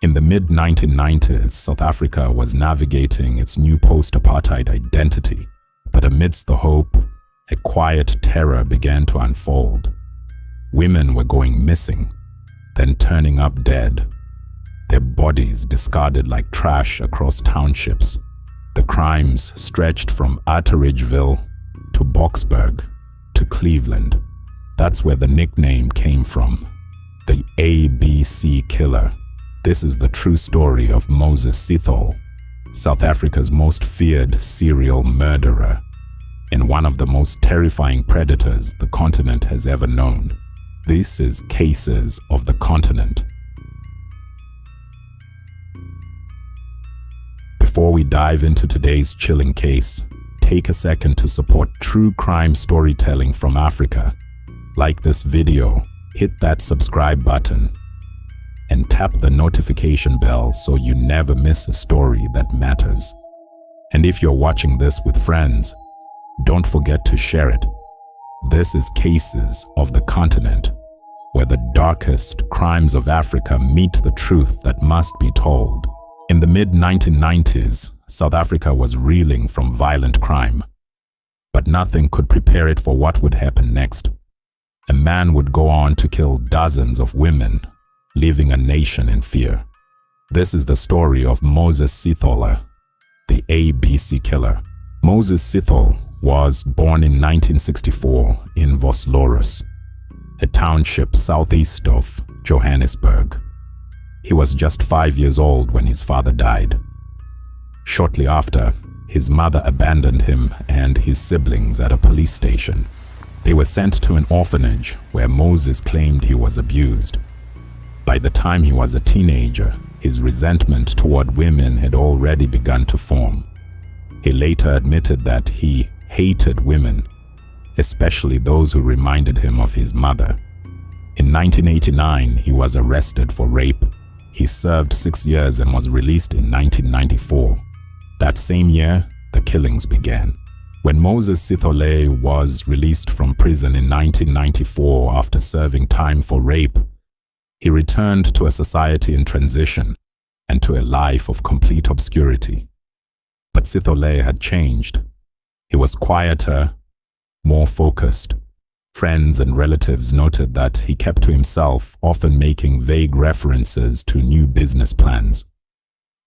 In the mid-1990s, South Africa was navigating its new post-apartheid identity, but amidst the hope, a quiet terror began to unfold. Women were going missing, then turning up dead, their bodies discarded like trash across townships. The crimes stretched from Atteridgeville to Boksburg to Cleveland. That's where the nickname came from, the ABC Killer. This is the true story of Moses Sithole, South Africa's most feared serial murderer, and one of the most terrifying predators the continent has ever known. This is Cases of the Continent. Before we dive into today's chilling case, take a second to support true crime storytelling from Africa. Like this video, hit that subscribe button, and tap the notification bell so you never miss a story that matters. And if you're watching this with friends, don't forget to share it. This is Cases of the Continent, where the darkest crimes of Africa meet the truth that must be told. In the mid-1990s, South Africa was reeling from violent crime, but nothing could prepare it for what would happen next. A man would go on to kill dozens of women, leaving a nation in fear. This is the story of Moses Sithole, the ABC Killer. Moses Sithole was born in 1964 in Vosloorus, a township southeast of Johannesburg. He was just 5 years old when his father died. Shortly after, his mother abandoned him and his siblings at a police station. They were sent to an orphanage where Moses claimed he was abused. By the time he was a teenager, his resentment toward women had already begun to form. He later admitted that he hated women, especially those who reminded him of his mother. In 1989, he was arrested for rape. He served 6 years and was released in 1994. That same year, the killings began. When Moses Sithole was released from prison in 1994 after serving time for rape, he returned to a society in transition and to a life of complete obscurity. But Sithole had changed. He was quieter, more focused. Friends and relatives noted that he kept to himself, often making vague references to new business plans.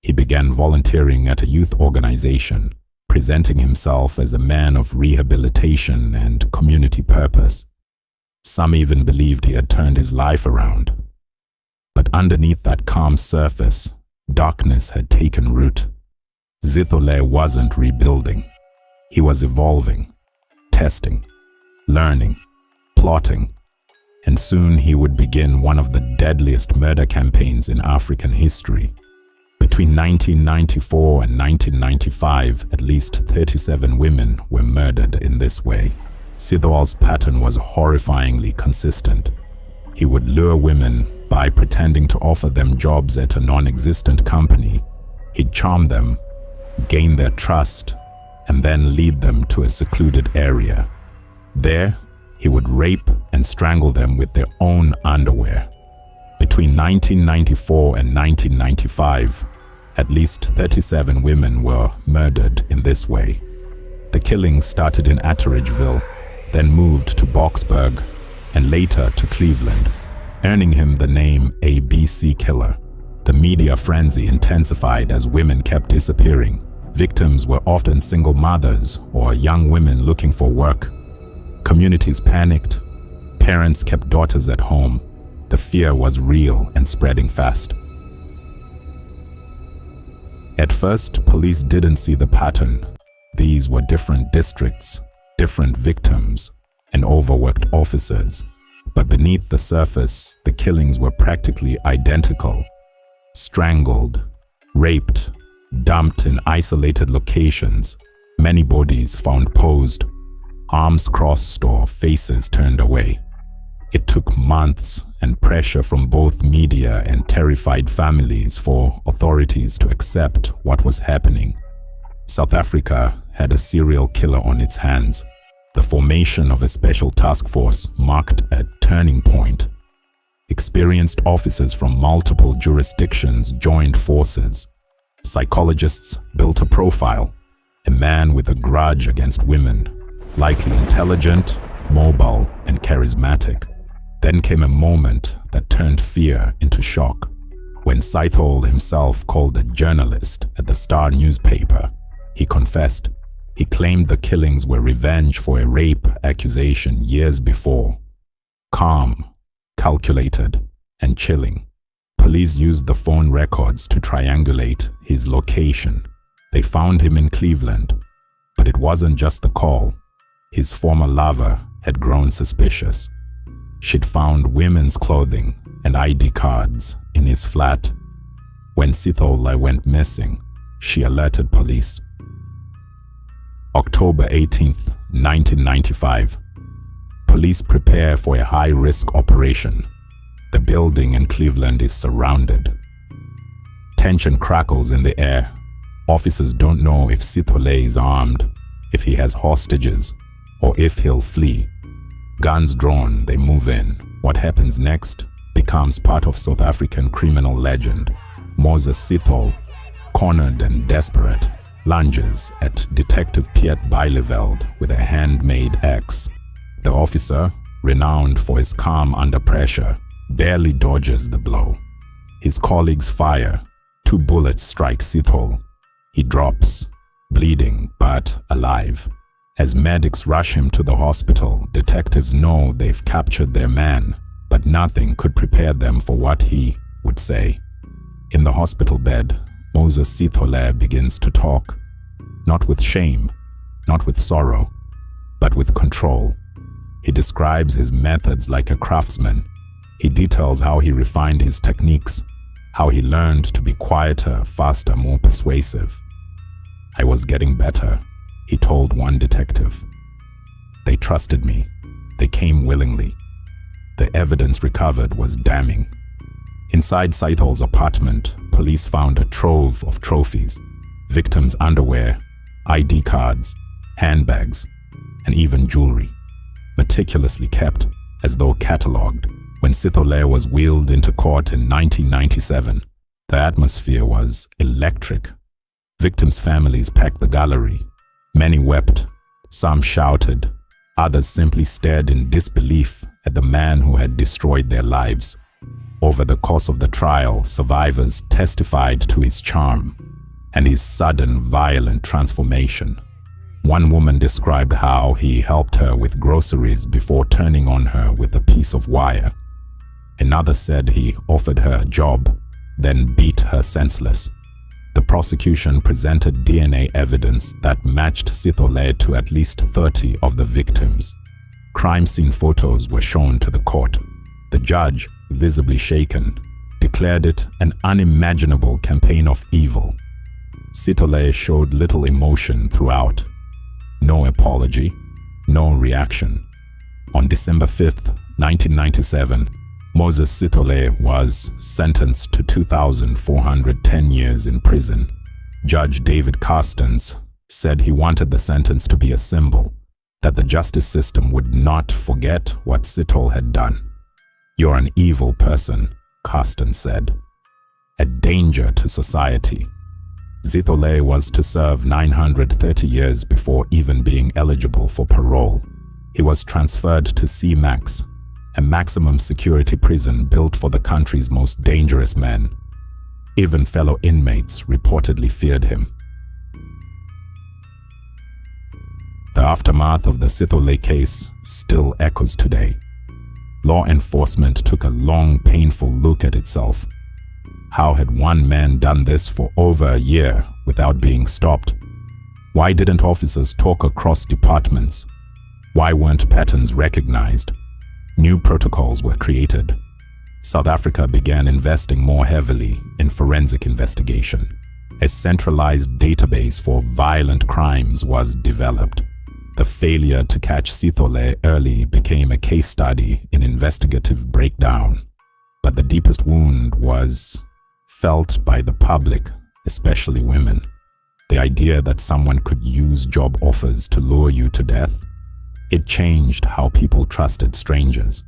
He began volunteering at a youth organization, presenting himself as a man of rehabilitation and community purpose. Some even believed he had turned his life around. But underneath that calm surface, darkness had taken root. Sithole wasn't rebuilding. He was evolving, testing, learning, plotting, and soon he would begin one of the deadliest murder campaigns in African history. Between 1994 and 1995, at least 37 women were murdered in this way. Sithole's pattern was horrifyingly consistent. He would lure women by pretending to offer them jobs at a non-existent company. He'd charm them, gain their trust, and then lead them to a secluded area. There, he would rape and strangle them with their own underwear. Between 1994 and 1995, at least 37 women were murdered in this way. The killings started in Atteridgeville, then moved to Boksburg, and later to Cleveland, earning him the name ABC Killer. The media frenzy intensified as women kept disappearing. Victims were often single mothers or young women looking for work. Communities panicked. Parents kept daughters at home. The fear was real and spreading fast. At first, police didn't see the pattern. These were different districts, different victims, and overworked officers. But beneath the surface, the killings were practically identical. Strangled, raped, dumped in isolated locations, many bodies found posed, arms crossed or faces turned away. It took months and pressure from both media and terrified families for authorities to accept what was happening. South Africa had a serial killer on its hands. The formation of a special task force marked a turning point. Experienced officers from multiple jurisdictions joined forces. Psychologists built a profile, a man with a grudge against women, likely intelligent, mobile, and charismatic. Then came a moment that turned fear into shock. When Scythold himself called a journalist at the Star newspaper, he confessed. He claimed the killings were revenge for a rape accusation years before. Calm, calculated, and chilling. Police used the phone records to triangulate his location. They found him in Cleveland. But it wasn't just the call. His former lover had grown suspicious. She'd found women's clothing and ID cards in his flat. When Scythold went missing, she alerted police. October 18th, 1995. Police prepare for a high-risk operation. The building in Cleveland is surrounded. Tension crackles in the air. Officers don't know if Scythold is armed, if he has hostages, or if he'll flee. Guns drawn, they move in. What happens next becomes part of South African criminal legend. Moses Scythold, cornered and desperate, lunges at Detective Piet Bijleveld with a handmade axe. The officer, renowned for his calm under pressure, barely dodges the blow. His colleagues fire. 2 bullets strike Scythold. He drops, bleeding but alive. As medics rush him to the hospital, detectives know they've captured their man, but nothing could prepare them for what he would say. In the hospital bed, Moses Scythold begins to talk, not with shame, not with sorrow, but with control. He describes his methods like a craftsman. He details how he refined his techniques, how he learned to be quieter, faster, more persuasive. "I was getting better," he told one detective. "They trusted me. They came willingly." The evidence recovered was damning. Inside Scythold's apartment, police found a trove of trophies: victims' underwear, ID cards, handbags, and even jewelry, meticulously kept as though catalogued. When Scythold was wheeled into court in 1997, the atmosphere was electric. Victims' families packed the gallery. Many wept, some shouted, others simply stared in disbelief at the man who had destroyed their lives. Over the course of the trial, survivors testified to his charm and his sudden, violent transformation. One woman described how he helped her with groceries before turning on her with a piece of wire. Another said he offered her a job, then beat her senseless. The prosecution presented DNA evidence that matched Scythold to at least 30 of the victims. Crime scene photos were shown to the court. The judge, visibly shaken, declared it an unimaginable campaign of evil. Scythold showed little emotion throughout. No apology, no reaction. On December 5th, 1997, Moses Scythold was sentenced to 2,410 years in prison. Judge David Carstens said he wanted the sentence to be a symbol that the justice system would not forget what Scythold had done. "You're an evil person," Carstens said, "a danger to society." Scythold was to serve 930 years before even being eligible for parole. He was transferred to C-Max, a maximum security prison built for the country's most dangerous men. Even fellow inmates reportedly feared him. The aftermath of the Scythold case still echoes today. Law enforcement took a long, painful look at itself. How had one man done this for over a year without being stopped? Why didn't officers talk across departments? Why weren't patterns recognized? New protocols were created. South Africa began investing more heavily in forensic investigation. A centralized database for violent crimes was developed. The failure to catch Scythold early became a case study in investigative breakdown. But the deepest wound was felt by the public, especially women. The idea that someone could use job offers to lure you to death. It changed how people trusted strangers.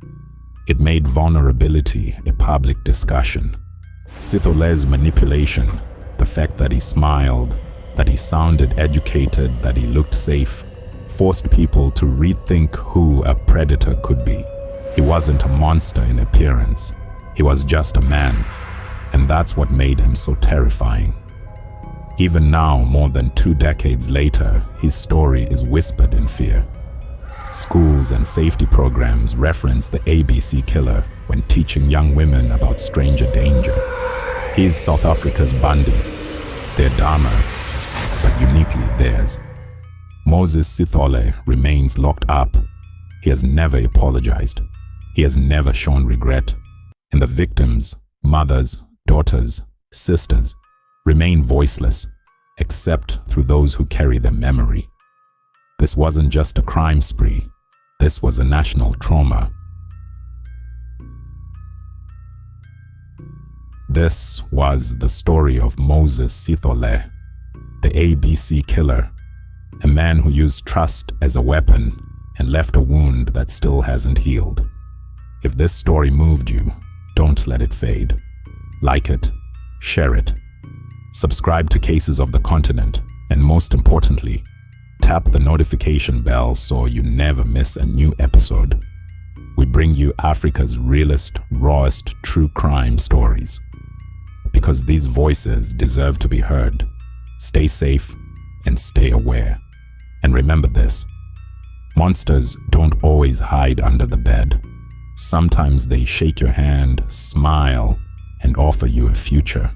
It made vulnerability a public discussion. Sithole's manipulation, the fact that he smiled, that he sounded educated, that he looked safe, forced people to rethink who a predator could be. He wasn't a monster in appearance. He was just a man, and that's what made him so terrifying. Even now, more than 2 decades later, his story is whispered in fear. Schools and safety programs reference the ABC killer when teaching young women about stranger danger. He's South Africa's Bundy, their Dahmer, but uniquely theirs. Moses Sithole remains locked up. He has never apologized. He has never shown regret. And the victims, mothers, daughters, sisters, remain voiceless, except through those who carry their memory. This wasn't just a crime spree. This was a national trauma. This was the story of Moses Sithole, the ABC killer, a man who used trust as a weapon and left a wound that still hasn't healed. If this story moved you, don't let it fade. Like it, share it, subscribe to Cases of the Continent, and most importantly, tap the notification bell so you never miss a new episode. We bring you Africa's realest, rawest true crime stories. Because these voices deserve to be heard. Stay safe and stay aware. And remember this: monsters don't always hide under the bed. Sometimes they shake your hand, smile, and offer you a future.